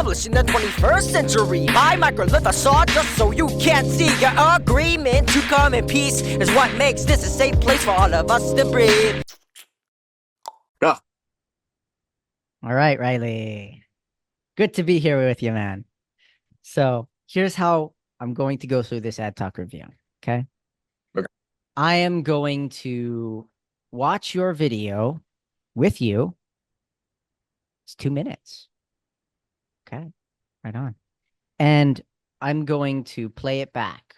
published in the 21st century. My microlith I saw just so you can't see. Your agreement to come in peace is what makes this a safe place for all of us to breathe. All right, Riley. Good to be here with you, man. So here's how I'm going to go through this ADtalk review, okay? I am going to watch your video with you. It's 2 minutes. Okay, right on. And I'm going to play it back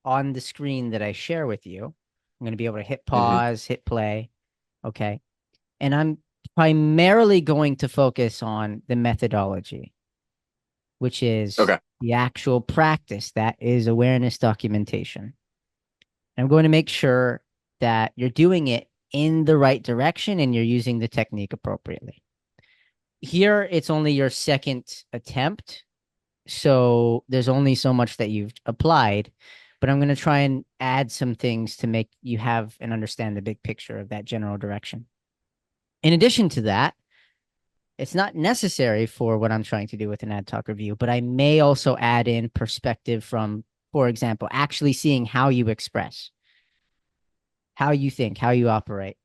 on the screen that I share with you. I'm going to be able to hit pause, hit play, okay? And I'm primarily going to focus on the methodology, which is the actual practice that is awareness documentation. And I'm going to make sure that you're doing it in the right direction and you're using the technique appropriately. Here, it's only your second attempt, so there's only so much that you've applied, but I'm going to try and add some things to make you have and understand the big picture of that general direction. In addition to that, it's not necessary for what I'm trying to do with an ADtalk review, but I may also add in perspective from, for example, actually seeing how you express, how you think, how you operate,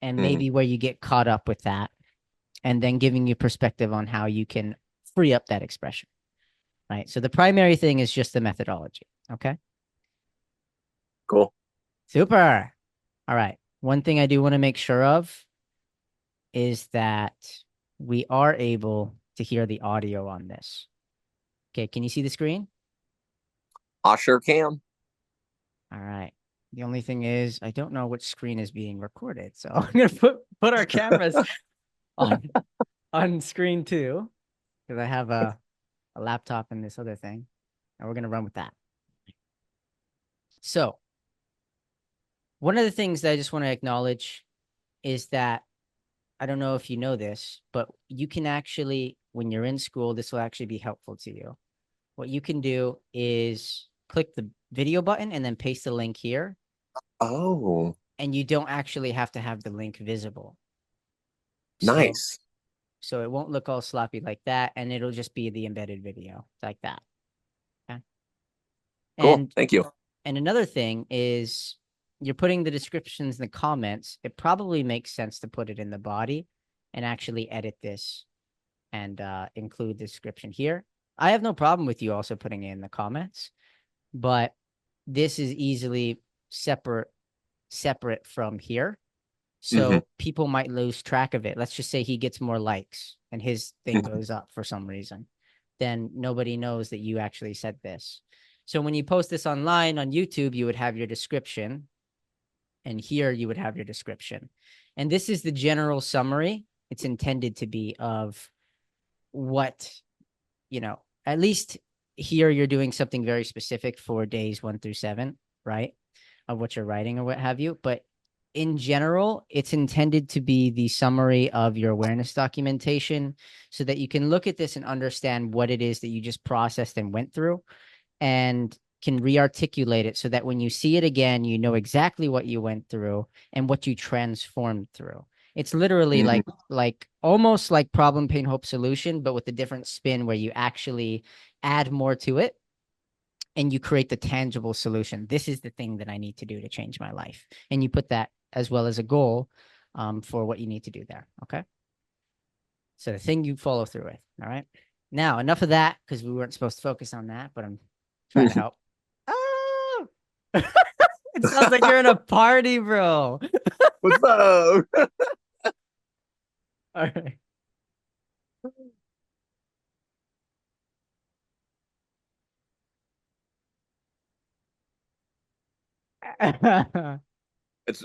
and maybe where you get caught up with that, and then giving you perspective on how you can free up that expression, right? So the primary thing is just the methodology, okay? Cool. Super. All right. One thing I do want to make sure of is that we are able to hear the audio on this. Okay, can you see the screen? I sure can. All right. The only thing is, I don't know which screen is being recorded, so I'm gonna put our cameras on screen 2 because I have a laptop and this other thing, and we're gonna run with that. So, one of the things that I just want to acknowledge is that I don't know if you know this, but you can actually, when you're in school, this will actually be helpful to you. What you can do is click the video button and then paste the link here. Oh. And you don't actually have to have the link visible. Nice. So it won't look all sloppy like that, and it'll just be the embedded video like that. Okay. Cool. Thank you. And another thing is you're putting the descriptions in the comments. It probably makes sense to put it in the body and actually edit this and include the description here. I have no problem with you also putting it in the comments, but this is easily separate from here. So people might lose track of it. Let's just say he gets more likes and his thing goes up for some reason. Then nobody knows that you actually said this. So when you post this online on YouTube, you would have your description. And here you would have your description. And this is the general summary. It's intended to be of what, at least here you're doing something very specific for days 1 through 7, right? Of what you're writing or what have you. But in general, it's intended to be the summary of your awareness documentation so that you can look at this and understand what it is that you just processed and went through and can re-articulate it so that when you see it again, you know exactly what you went through and what you transformed through. It's literally like almost like problem, pain, hope, solution, but with a different spin where you actually add more to it and you create the tangible solution. This is the thing that I need to do to change my life. And you put that as well as a goal for what you need to do there. Okay. So the thing you follow through with. All right. Now, enough of that because we weren't supposed to focus on that, but I'm trying to help. Oh, it sounds like you're in a party, bro. What's up? All right. It's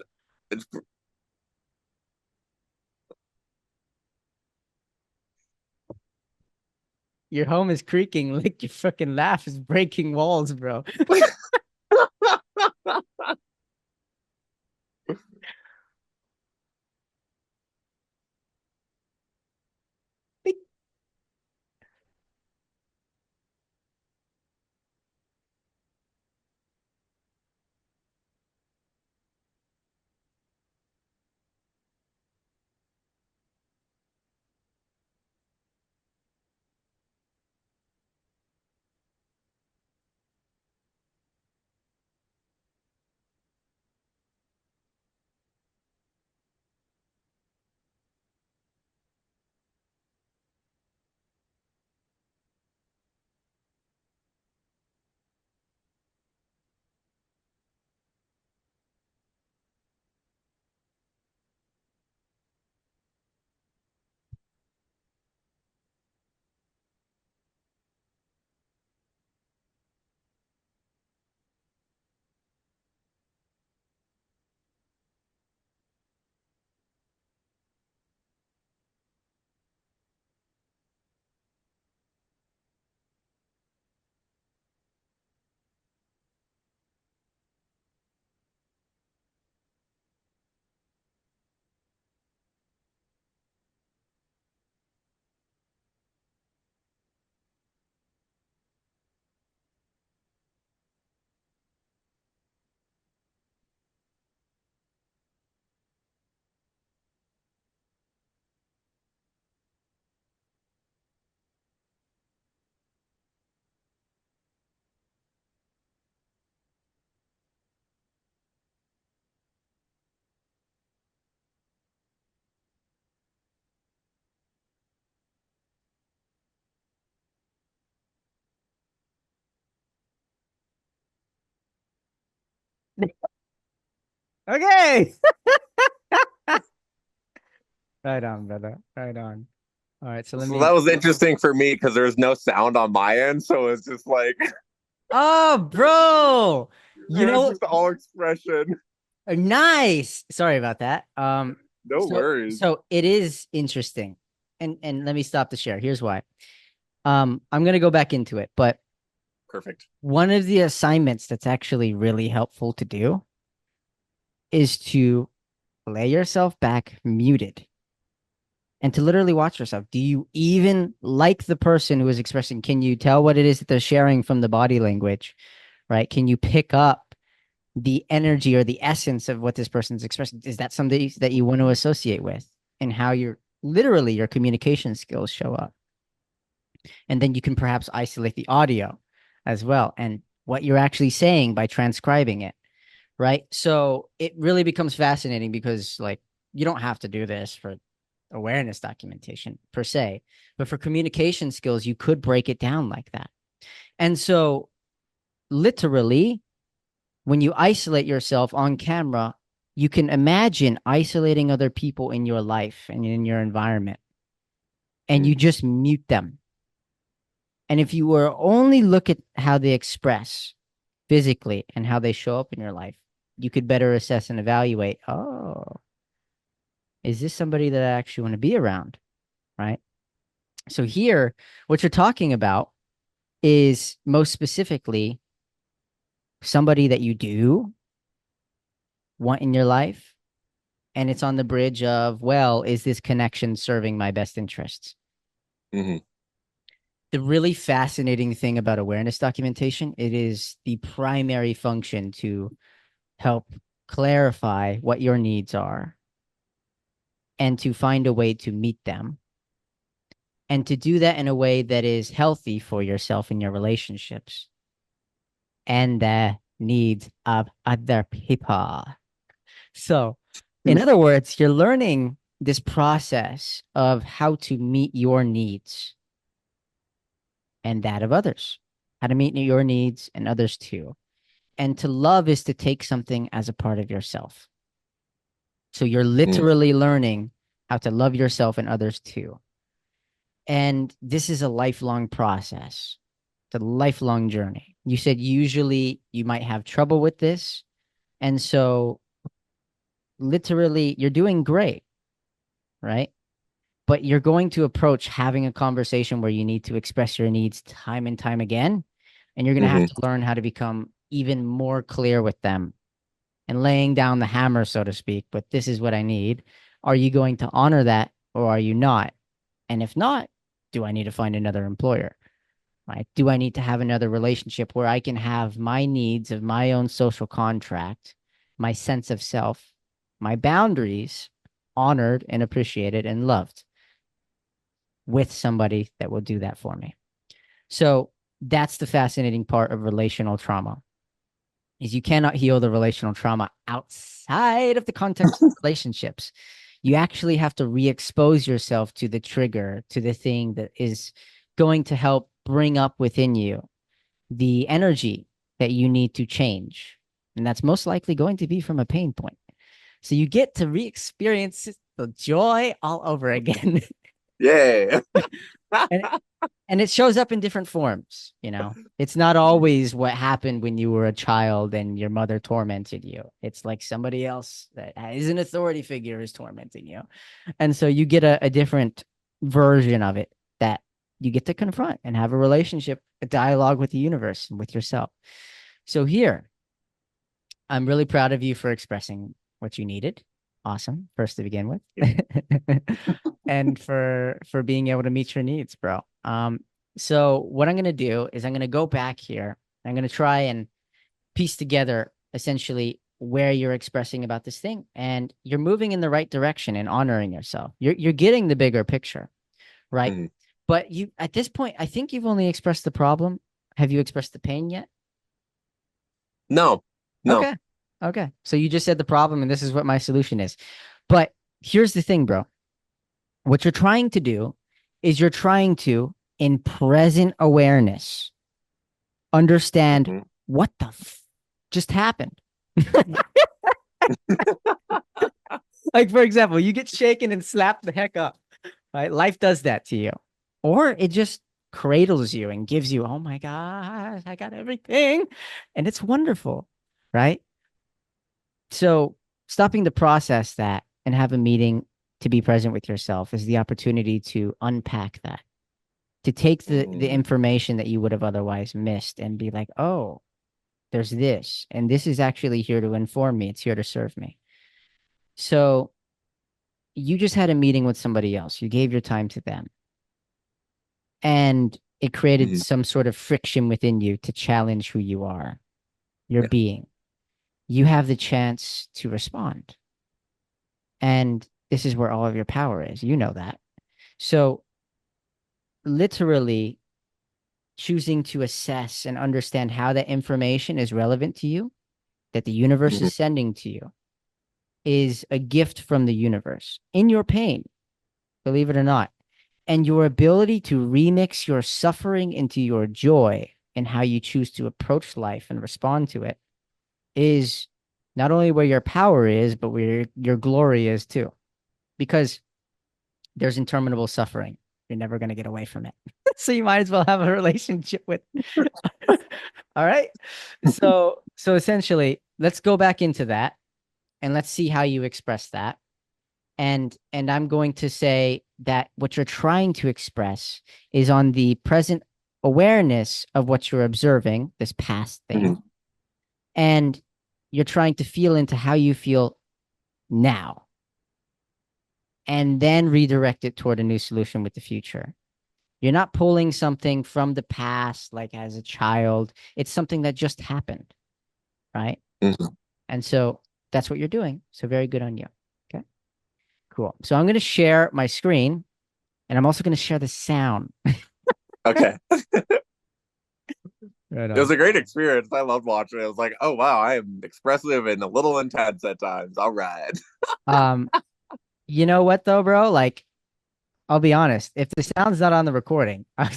your home is creaking like your fucking laugh is breaking walls, bro. Okay. Right on, brother. Right on. All right. So let So me. that was interesting for me because there was no sound on my end. So it's just like, Oh, bro. it You was know, just all expression. nice. Sorry about that. No worries. So it is interesting. And let me stop the share. Here's why. I'm gonna go back into it, but Perfect. one of the assignments that's actually really helpful to do is to lay yourself back muted and to literally watch yourself. Do you even like the person who is expressing? Can you tell what it is that they're sharing from the body language, right? Can you pick up the energy or the essence of what this person's expressing? Is that something that you want to associate with, and how your communication skills show up? And then you can perhaps isolate the audio as well and what you're actually saying by transcribing it, right? So it really becomes fascinating because, like, you don't have to do this for awareness documentation per se, but for communication skills, you could break it down like that. And so, literally, when you isolate yourself on camera, you can imagine isolating other people in your life and in your environment, and you just mute them. And if you were only look at how they express physically and how they show up in your life, you could better assess and evaluate, oh, is this somebody that I actually want to be around? Right. So here, what you're talking about is most specifically somebody that you do want in your life. And it's on the bridge of, well, is this connection serving my best interests? Mm-hmm. The really fascinating thing about awareness documentation, it is the primary function to help clarify what your needs are and to find a way to meet them, and to do that in a way that is healthy for yourself and your relationships and the needs of other people. So, in other words, you're learning this process of how to meet your needs and that of others, how to meet your needs and others too. And to love is to take something as a part of yourself. So you're literally learning how to love yourself and others too. And this is a lifelong process. It's a lifelong journey. You said usually you might have trouble with this. And so literally you're doing great, right? But you're going to approach having a conversation where you need to express your needs time and time again. And you're going to have to learn how to become even more clear with them and laying down the hammer, so to speak. But this is what I need. Are you going to honor that or are you not? And if not, do I need to find another employer? Right? Do I need to have another relationship where I can have my needs of my own social contract, my sense of self, my boundaries honored and appreciated and loved with somebody that will do that for me? So that's the fascinating part of relational trauma, is you cannot heal the relational trauma outside of the context of relationships. You actually have to re-expose yourself to the trigger, to the thing that is going to help bring up within you the energy that you need to change. And that's most likely going to be from a pain point. So you get to re-experience the joy all over again. Yeah. And it shows up in different forms, you know. It's not always what happened when you were a child and your mother tormented you. It's like somebody else that is an authority figure is tormenting you. And so you get a different version of it that you get to confront and have a relationship, a dialogue with the universe and with yourself. So here, I'm really proud of you for expressing what you needed. Awesome. First to begin with. And for being able to meet your needs, bro. So what I'm gonna do is I'm gonna go back here. I'm gonna try and piece together essentially where you're expressing about this thing, and you're moving in the right direction and honoring yourself. You're getting the bigger picture, right? Mm-hmm. But you, at this point, I think you've only expressed the problem. Have you expressed the pain yet? No. Okay. Okay. So you just said the problem, and this is what my solution is. But here's the thing, bro. What you're trying to do is you're trying to, in present awareness, understand what the just happened. Like, for example, you get shaken and slapped the heck up, right? Life does that to you. Or it just cradles you and gives you, oh my gosh, I got everything. And it's wonderful, right? So stopping to process that and have a meeting to be present with yourself is the opportunity to unpack that, to take the information that you would have otherwise missed and be like, oh, there's this, and this is actually here to inform me. It's here to serve me. So you just had a meeting with somebody else. You gave your time to them. And it created some sort of friction within you to challenge who you are, your being. You have the chance to respond. And this is where all of your power is. You know that. So literally choosing to assess and understand how that information is relevant to you, that the universe is sending to you, is a gift from the universe in your pain, believe it or not. And your ability to remix your suffering into your joy and how you choose to approach life and respond to it is not only where your power is, but where your glory is too. Because there's interminable suffering. You're never going to get away from it. So you might as well have a relationship with. All right. So essentially, let's go back into that and let's see how you express that. And I'm going to say that what you're trying to express is on the present awareness of what you're observing, this past thing. And you're trying to feel into how you feel now. And then redirect it toward a new solution with the future. You're not pulling something from the past, like as a child. It's something that just happened, right? And so that's what you're doing. So very good on you. Okay, cool. So I'm going to share my screen, and I'm also going to share the sound. Okay. Right It was a great experience. I loved watching it. I was like, oh, wow, I am expressive and a little intense at times. All right. You know what, though, bro? Like, I'll be honest. If the sound's not on the recording, oh,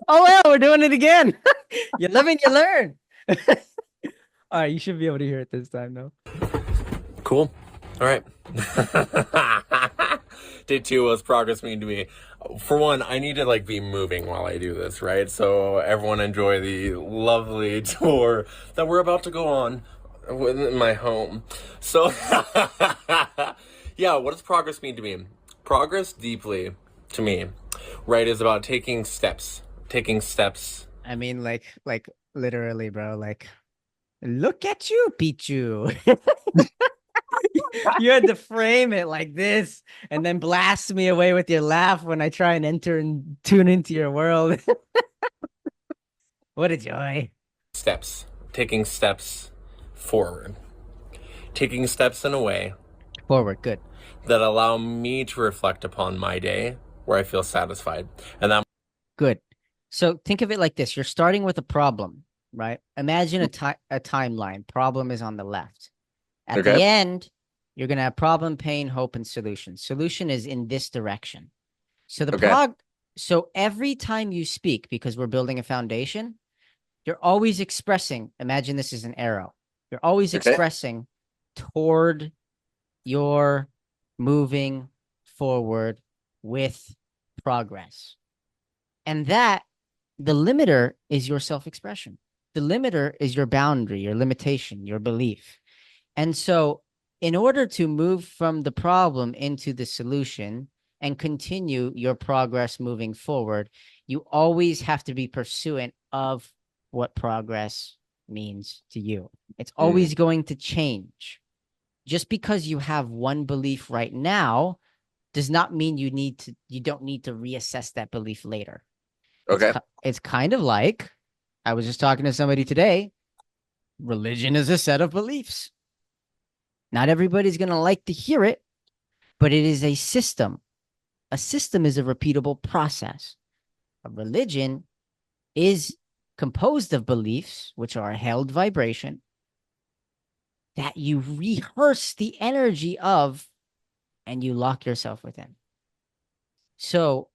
well, we're doing it again. You live and you learn. All right, you should be able to hear it this time, though. Cool. All right. Day 2 was progress mean to me. For one, I need to be moving while I do this, right? So everyone enjoy the lovely tour that we're about to go on within my home. So yeah, what does progress mean to me? Progress deeply to me, right, is about taking steps. I mean, like literally, bro. Like, look at you, Pichu. You had to frame it like this and then blast me away with your laugh when I try and enter and tune into your world. What a joy. Steps. Taking steps forward. Taking steps in a way Forward, good. that allow me to reflect upon my day where I feel satisfied. And that Good. So think of it like this. You're starting with a problem, right? Imagine a timeline. Problem is on the left. At the end, you're going to have problem, pain, hope, and solution. Solution is in this direction. So so every time you speak, because we're building a foundation, you're always expressing, imagine this is an arrow. You're always expressing toward your moving forward with progress. And that, the limiter is your self-expression. The limiter is your boundary, your limitation, your belief. And so in order to move from the problem into the solution and continue your progress moving forward, you always have to be pursuant of what progress means to you. It's always going to change. Just because you have one belief right now does not mean you don't need to reassess that belief later. It's kind of like, I was just talking to somebody today, religion is a set of beliefs. Not everybody's going to like to hear it, but it is a system. A system is a repeatable process. A religion is composed of beliefs, which are a held vibration, that you rehearse the energy of, and you lock yourself within. So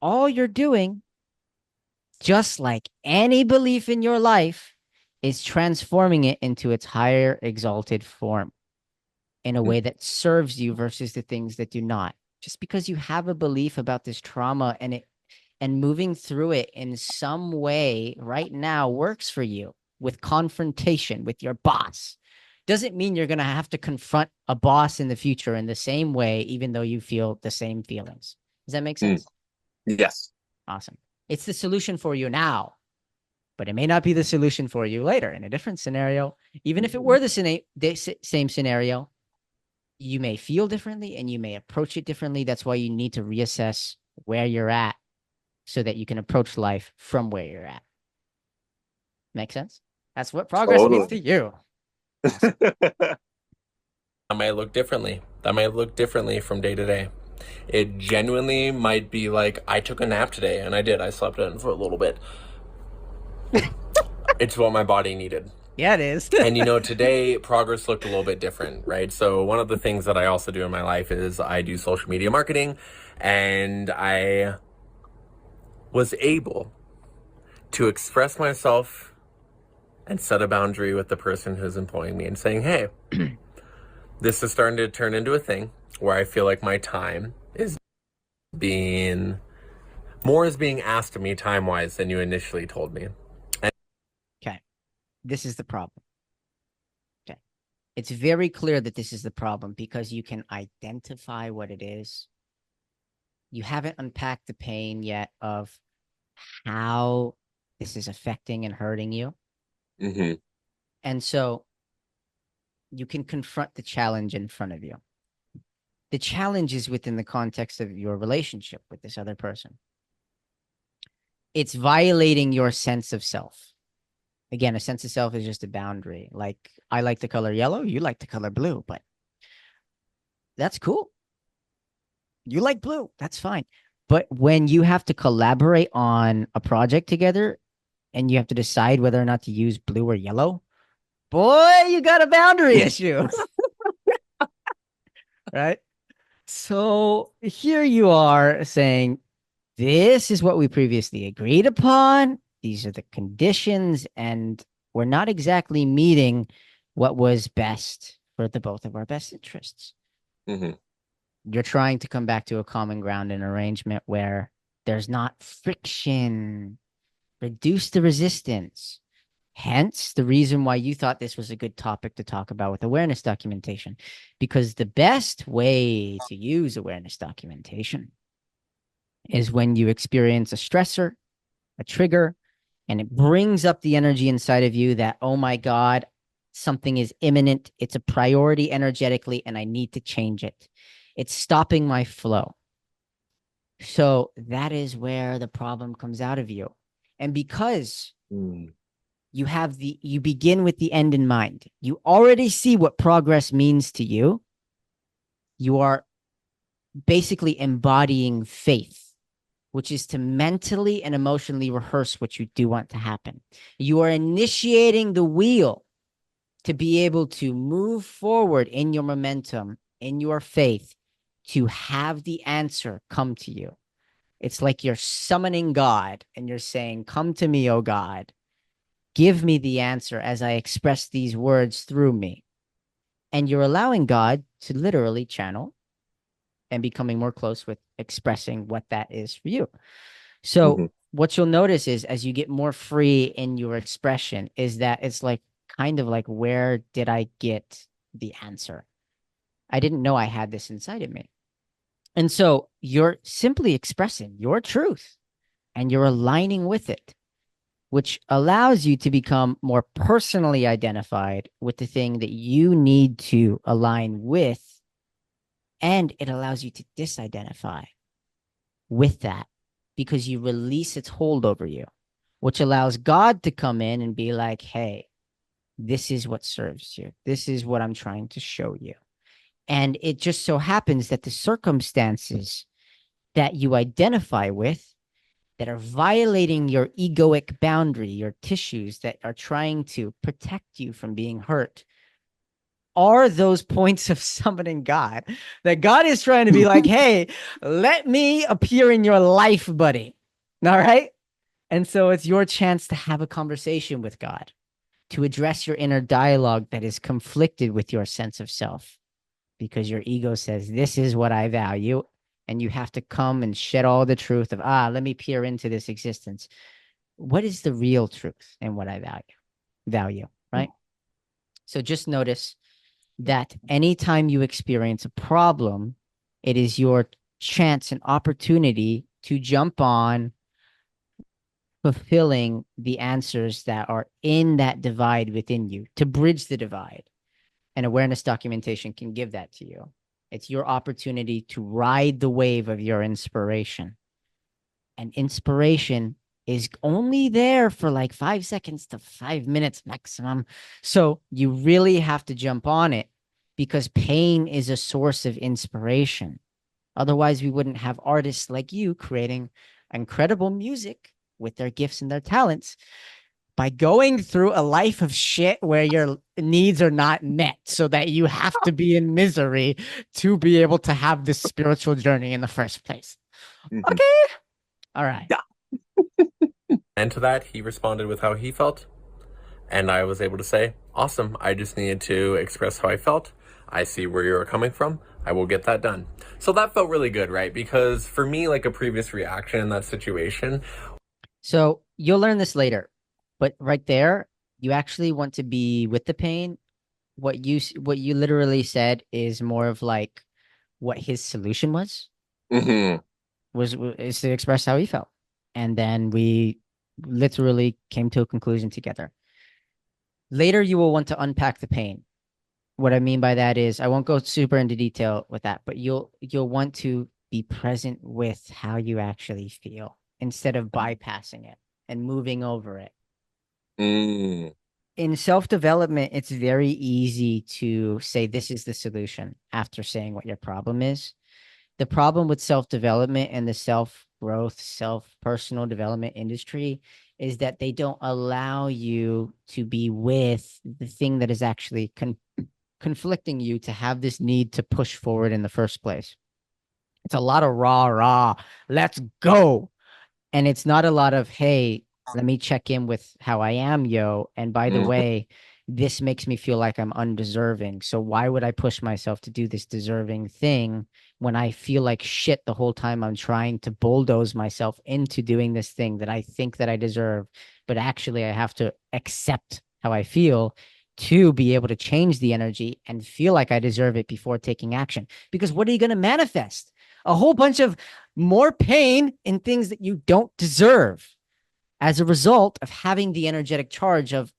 all you're doing, just like any belief in your life, is transforming it into its higher exalted form in a way that serves you versus the things that do not. Just because you have a belief about this trauma and moving through it in some way right now works for you with confrontation with your boss doesn't mean you're going to have to confront a boss in the future in the same way, even though you feel the same feelings. Does that make sense? Yes. Awesome. It's the solution for you now, but it may not be the solution for you later in a different scenario. Even if it were the same scenario, you may feel differently and you may approach it differently. That's why you need to reassess where you're at so that you can approach life from where you're at. Make sense? That's what progress means to you. That might look differently. That might look differently from day to day. It genuinely might be like, I took a nap today, and I did. I slept in for a little bit. It's what my body needed. Yeah, it is. And today progress looked a little bit different, right? So one of the things that I also do in my life is I do social media marketing, and I was able to express myself and set a boundary with the person who's employing me and saying, hey, this is starting to turn into a thing where I feel like my time is being asked of me time-wise than you initially told me. Okay. This is the problem. Okay. It's very clear that this is the problem because you can identify what it is. You haven't unpacked the pain yet of how this is affecting and hurting you. Mm-hmm. And so you can confront the challenge in front of you. The challenge is within the context of your relationship with this other person. It's violating your sense of self. Again, a sense of self is just a boundary. Like, I like the color yellow, you like the color blue, but that's cool. You like blue, that's fine. But when you have to collaborate on a project together and you have to decide whether or not to use blue or yellow, boy, you got a boundary issue. Right? So here you are saying, this is what we previously agreed upon. These are the conditions, and we're not exactly meeting what was best for the both of our best interests. Mm-hmm. You're trying to come back to a common ground and arrangement where there's not friction. Reduce the resistance. Hence the reason why you thought this was a good topic to talk about with awareness documentation, because the best way to use awareness documentation is when you experience a stressor, a trigger, and it brings up the energy inside of you that, oh my God, something is imminent. It's a priority energetically, and I need to change it. It's stopping my flow. So that is where the problem comes out of you. And because you begin with the end in mind, you already see what progress means to you. You are basically embodying faith, which is to mentally and emotionally rehearse what you do want to happen. You are initiating the wheel to be able to move forward in your momentum, in your faith, to have the answer come to you. It's like you're summoning God and you're saying, come to me, oh God. Give me the answer as I express these words through me. And you're allowing God to literally channel and becoming more close with expressing what that is for you. So what you'll notice is as you get more free in your expression is that it's like kind of like, where did I get the answer? I didn't know I had this inside of me. And so you're simply expressing your truth and you're aligning with it, which allows you to become more personally identified with the thing that you need to align with. And it allows you to disidentify with that because you release its hold over you, which allows God to come in and be like, hey, this is what serves you. This is what I'm trying to show you. And it just so happens that the circumstances that you identify with that are violating your egoic boundary, your tissues that are trying to protect you from being hurt, are those points of summoning God, that God is trying to be like, hey, let me appear in your life, buddy. All right. And so it's your chance to have a conversation with God, to address your inner dialogue that is conflicted with your sense of self, because your ego says, this is what I value. And you have to come and shed all the truth of, let me peer into this existence. What is the real truth and what I value, right? So just notice that anytime you experience a problem, it is your chance and opportunity to jump on fulfilling the answers that are in that divide within you, to bridge the divide. And awareness documentation can give that to you. It's your opportunity to ride the wave of your inspiration. And inspiration is only there for like 5 seconds to 5 minutes maximum. So you really have to jump on it, because pain is a source of inspiration. Otherwise, we wouldn't have artists like you creating incredible music with their gifts and their talents by going through a life of shit where your needs are not met, so that you have to be in misery to be able to have this spiritual journey in the first place. Mhm. Okay. All right. Yeah. And to that, he responded with how he felt. And I was able to say, awesome, I just needed to express how I felt. I see where you're coming from. I will get that done. So that felt really good, right? Because for me, like a previous reaction in that situation. So you'll learn this later, but right there, you actually want to be with the pain. What you literally said is more of like what his solution was is to express how he felt. And then we literally came to a conclusion together. Later, you will want to unpack the pain. What I mean by that is, I won't go super into detail with that, but you'll want to be present with how you actually feel instead of bypassing it and moving over it. In self-development, it's very easy to say this is the solution after saying what your problem is. The problem with self-development and the self-growth, self-personal development industry is that they don't allow you to be with the thing that is actually conflicting you to have this need to push forward in the first place. It's a lot of rah, let's go. And it's not a lot of, hey, let me check in with how I am, yo. And by the way, this makes me feel like I'm undeserving. So why would I push myself to do this deserving thing when I feel like shit the whole time I'm trying to bulldoze myself into doing this thing that I think that I deserve, but actually I have to accept how I feel to be able to change the energy and feel like I deserve it before taking action. Because what are you going to manifest? A whole bunch of more pain in things that you don't deserve as a result of having the energetic charge of,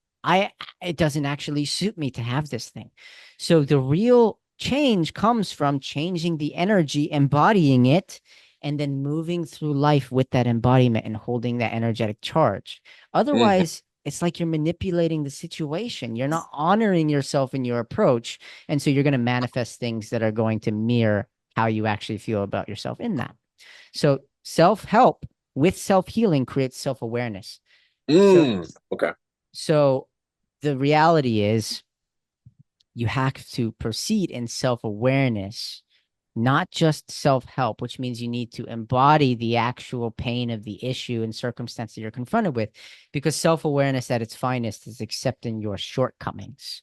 it doesn't actually suit me to have this thing. So the real change comes from changing the energy, embodying it, and then moving through life with that embodiment and holding that energetic charge. Otherwise, it's like you're manipulating the situation. You're not honoring yourself in your approach. And so you're going to manifest things that are going to mirror how you actually feel about yourself in that. So self-help with self-healing creates self-awareness. Okay. So the reality is you have to proceed in self-awareness, not just self-help, which means you need to embody the actual pain of the issue and circumstance that you're confronted with, because self-awareness at its finest is accepting your shortcomings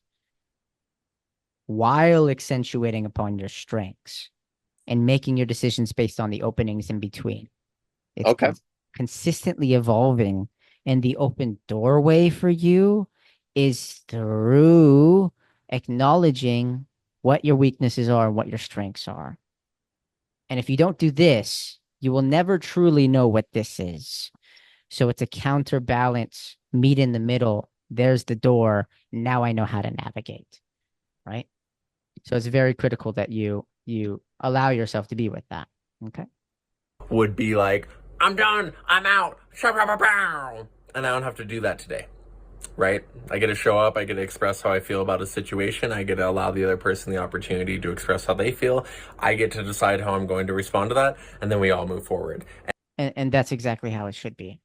while accentuating upon your strengths and making your decisions based on the openings in between. It's consistently evolving, and the open doorway for you is through acknowledging what your weaknesses are and what your strengths are. And if you don't do this, you will never truly know what this is. So it's a counterbalance, meet in the middle. There's the door. Now I know how to navigate, right? So it's very critical that you allow yourself to be with that. Okay. Would be like, I'm done, I'm out, and I don't have to do that today, right? I get to show up, I get to express how I feel about a situation, I get to allow the other person the opportunity to express how they feel, I get to decide how I'm going to respond to that, and then we all move forward. And that's exactly how it should be.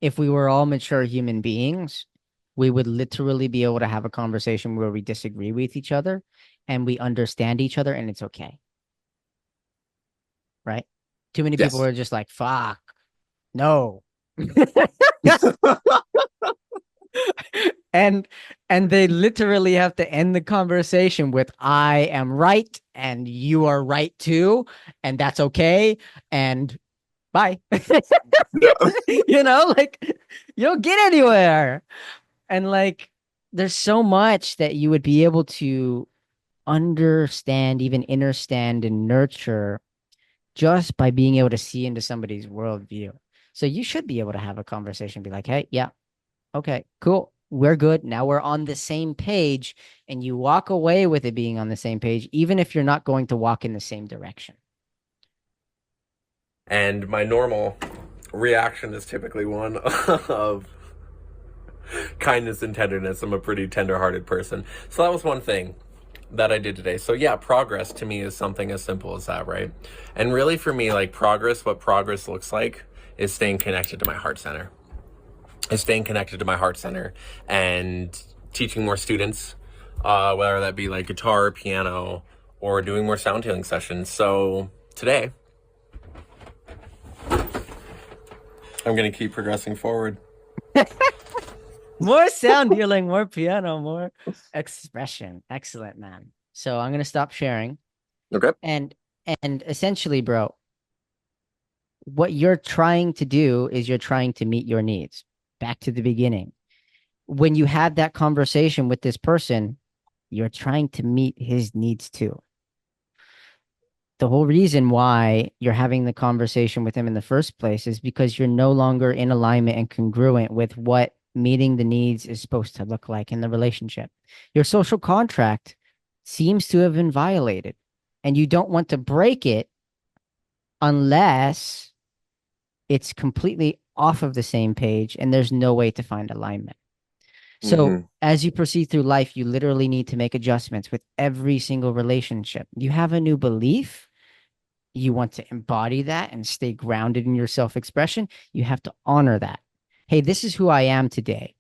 If we were all mature human beings, we would literally be able to have a conversation where we disagree with each other and we understand each other, and it's okay. Right? Too many people are just like, fuck, no. and And they literally have to end the conversation with, I am right and you are right too. And that's okay. And bye. You know, like you don't get anywhere. And like there's so much that you would be able to understand, even understand and nurture just by being able to see into somebody's worldview. So you should be able to have a conversation, be like, hey, yeah, okay, cool. We're good. Now we're on the same page. And you walk away with it being on the same page, even if you're not going to walk in the same direction. And my normal reaction is typically one of kindness and tenderness. I'm a pretty tender-hearted person. So that was one thing that I did today. So yeah, progress to me is something as simple as that, right? And really for me, like progress, what progress looks like is staying connected to my heart center. Is staying connected to my heart center and teaching more students, whether that be like guitar, piano, or doing more sound healing sessions. So today, I'm going to keep progressing forward. More sound healing, more piano, more expression. Excellent, man. So I'm going to stop sharing. Okay. And essentially, bro, what you're trying to do is you're trying to meet your needs. Back to the beginning. When you had that conversation with this person, you're trying to meet his needs too. The whole reason why you're having the conversation with him in the first place is because you're no longer in alignment and congruent with what meeting the needs is supposed to look like in the relationship. Your social contract seems to have been violated, and you don't want to break it unless it's completely off of the same page and there's no way to find alignment. So as you proceed through life, you literally need to make adjustments with every single relationship. You have a new belief. You want to embody that and stay grounded in your self-expression. You have to honor that. Hey, this is who I am today.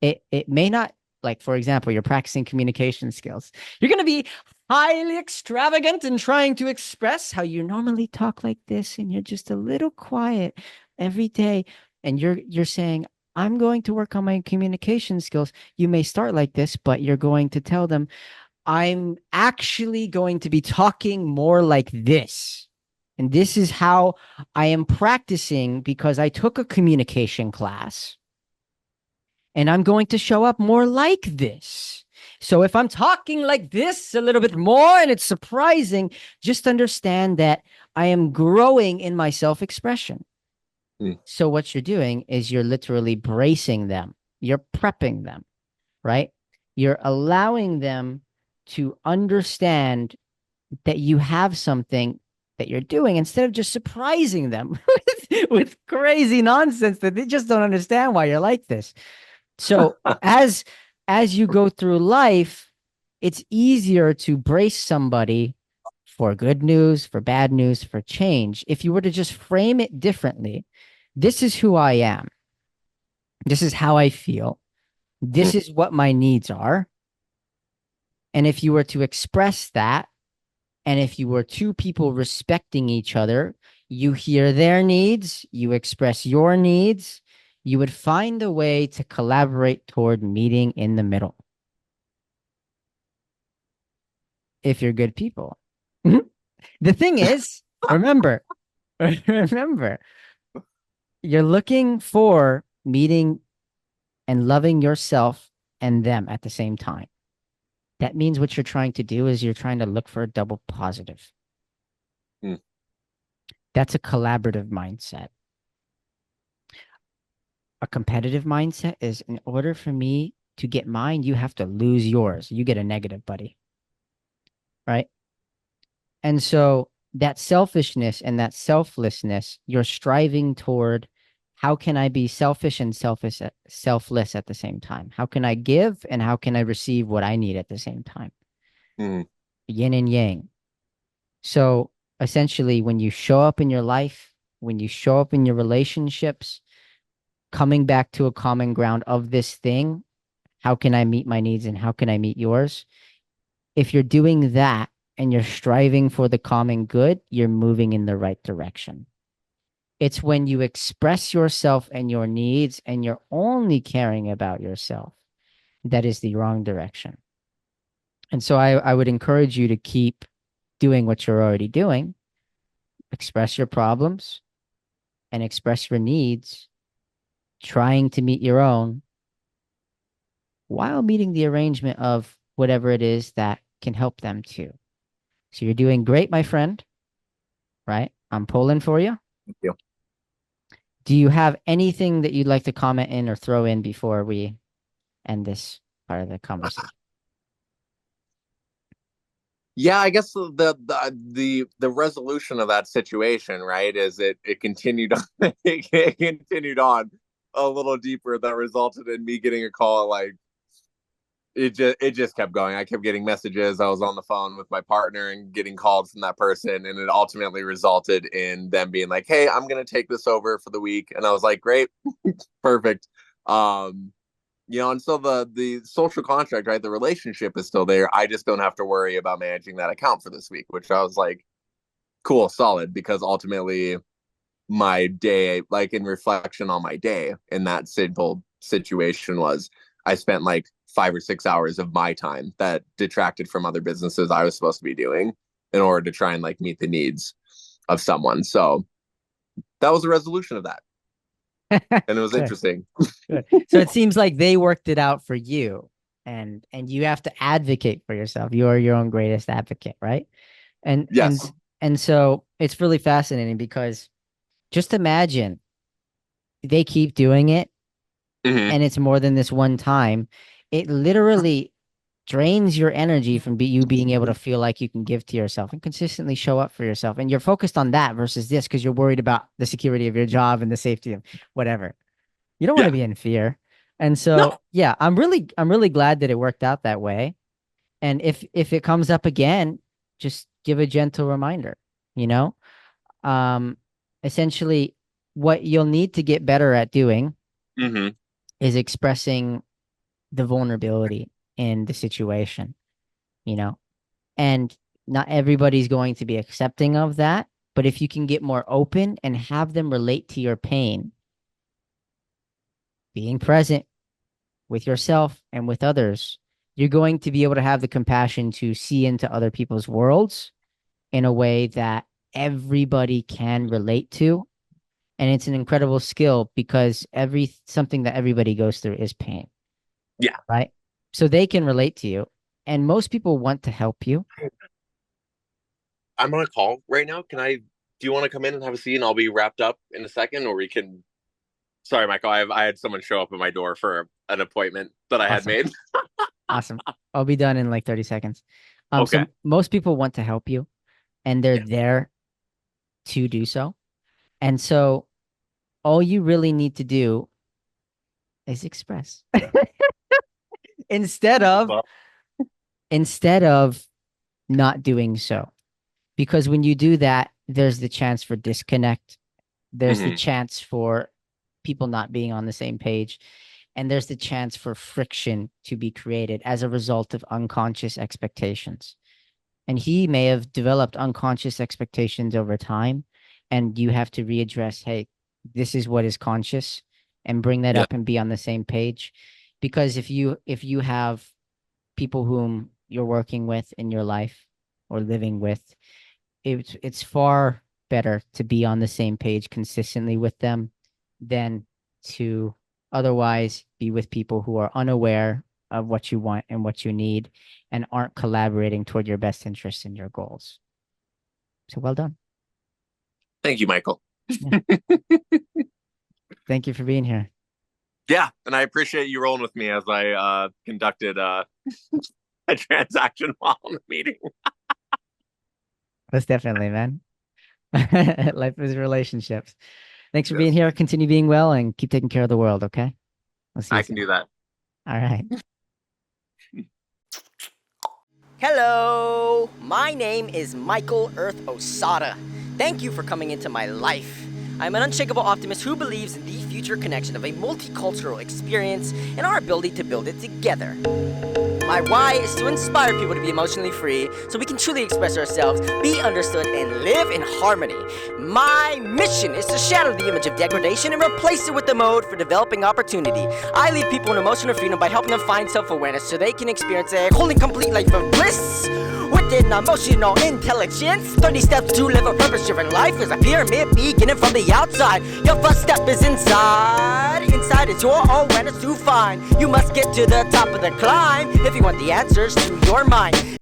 It may not, like, for example, you're practicing communication skills. You're going to be highly extravagant and trying to express how you normally talk like this, and you're just a little quiet every day. And you're saying, I'm going to work on my communication skills. You may start like this, but you're going to tell them, I'm actually going to be talking more like this. And this is how I am practicing because I took a communication class. And I'm going to show up more like this. So if I'm talking like this a little bit more and it's surprising, just understand that I am growing in my self-expression. So what you're doing is you're literally bracing them. You're prepping them, right? You're allowing them to understand that you have something that you're doing instead of just surprising them with crazy nonsense that they just don't understand why you're like this. So as you go through life, it's easier to brace somebody for good news, for bad news, for change. If you were to just frame it differently, this is who I am. This is how I feel. This is what my needs are. And if you were to express that, and if you were two people respecting each other, you hear their needs, you express your needs, you would find a way to collaborate toward meeting in the middle. If you're good people. The thing is, remember, you're looking for meeting and loving yourself and them at the same time. That means what you're trying to do is you're trying to look for a double positive. That's a collaborative mindset. A competitive mindset is, in order for me to get mine, you have to lose yours. You get a negative, buddy. Right? And so that selfishness and that selflessness, you're striving toward, how can I be selfish and selfless at the same time? How can I give and how can I receive what I need at the same time? Yin and yang. So essentially, when you show up in your life, when you show up in your relationships, coming back to a common ground of this thing, how can I meet my needs and how can I meet yours? If you're doing that and you're striving for the common good, you're moving in the right direction. It's when you express yourself and your needs and you're only caring about yourself. that is the wrong direction. And so I would encourage you to keep doing what you're already doing, express your problems and express your needs, trying to meet your own while meeting the arrangement of whatever it is that can help them too. So you're doing great, my friend, right? I'm pulling for you. Thank you. Do you have anything that you'd like to comment in or throw in before we end this part of the conversation? Yeah, I guess the resolution of that situation, right, is it continued on, it continued on a little deeper, that resulted in me getting a call. Like, it just kept going. I kept getting messages. I was on the phone with my partner and getting calls from that person, and it ultimately resulted in them being like, "Hey, I'm gonna take this over for the week," and I was like, "Great, perfect." And so the social contract, right, the relationship is still there. I just don't have to worry about managing that account for this week, which I was like, cool, solid, because ultimately my day, like in reflection on my day in that simple situation, was I spent like 5 or 6 hours of my time that detracted from other businesses I was supposed to be doing in order to try and like meet the needs of someone. So that was a resolution of that. And it was interesting. Good. So it seems like they worked it out for you, and you have to advocate for yourself. You are your own greatest advocate, right? And Yes. and so it's really fascinating, because just imagine they keep doing it Mhm. and it's more than this one time. It literally drains your energy from you being able to feel like you can give to yourself and consistently show up for yourself. And you're focused on that versus this because you're worried about the security of your job and the safety of whatever. You don't want to Yeah. be in fear. And so, No. yeah, I'm really glad that it worked out that way. And if it comes up again, just give a gentle reminder, you know? Essentially what you'll need to get better at doing Hmm. is expressing the vulnerability in the situation, you know? And not everybody's going to be accepting of that, but if you can get more open and have them relate to your pain, being present with yourself and with others, you're going to be able to have the compassion to see into other people's worlds in a way that everybody can relate to. And it's an incredible skill, because something that everybody goes through is pain. Yeah. Right. So they can relate to you. And most people want to help you. I'm on a call right now. Do you want to come in and have a seat, and I'll be wrapped up in a second, or we can, sorry, Michael, I had someone show up at my door for an appointment that I had Awesome. made. Awesome. I'll be done in like 30 seconds. Okay. So most people want to help you, and they're Yeah. there to do so. And so all you really need to do is express instead of Well, not doing so. Because when you do that, there's the chance for disconnect. There's the mhm. chance for people not being on the same page. And there's the chance for friction to be created as a result of unconscious expectations. And he may have developed unconscious expectations over time. And you have to readdress, hey, this is what is conscious, and bring that Yeah. up and be on the same page. Because if you have people whom you're working with in your life or living with, it's far better to be on the same page consistently with them than to otherwise be with people who are unaware of what you want and what you need and aren't collaborating toward your best interests and your goals. So well done. Thank you, Michael. Thank you for being here. Yeah, and I appreciate you rolling with me as I conducted a transaction while in the meeting. Most definitely, man. Life is relationships. Thanks for Yes. being here. Continue being well and keep taking care of the world, okay? I'll see you I can soon. do that. All right. Hello, my name is Michael Earth Osada. Thank you for coming into my life. I'm an unshakable optimist who believes in the future connection of a multicultural experience and our ability to build it together. My why is to inspire people to be emotionally free so we can can truly express ourselves, be understood, and live in harmony. My mission is to shatter the image of degradation and replace it with the mode for developing opportunity. I lead people in emotional freedom by helping them find self-awareness so they can experience a whole and complete life of bliss. Within emotional intelligence, 30 steps to live a purpose-driven life is a pyramid beginning from the outside. Your first step is inside. Inside is your awareness to find. You must get to the top of the climb if you want the answers to your mind.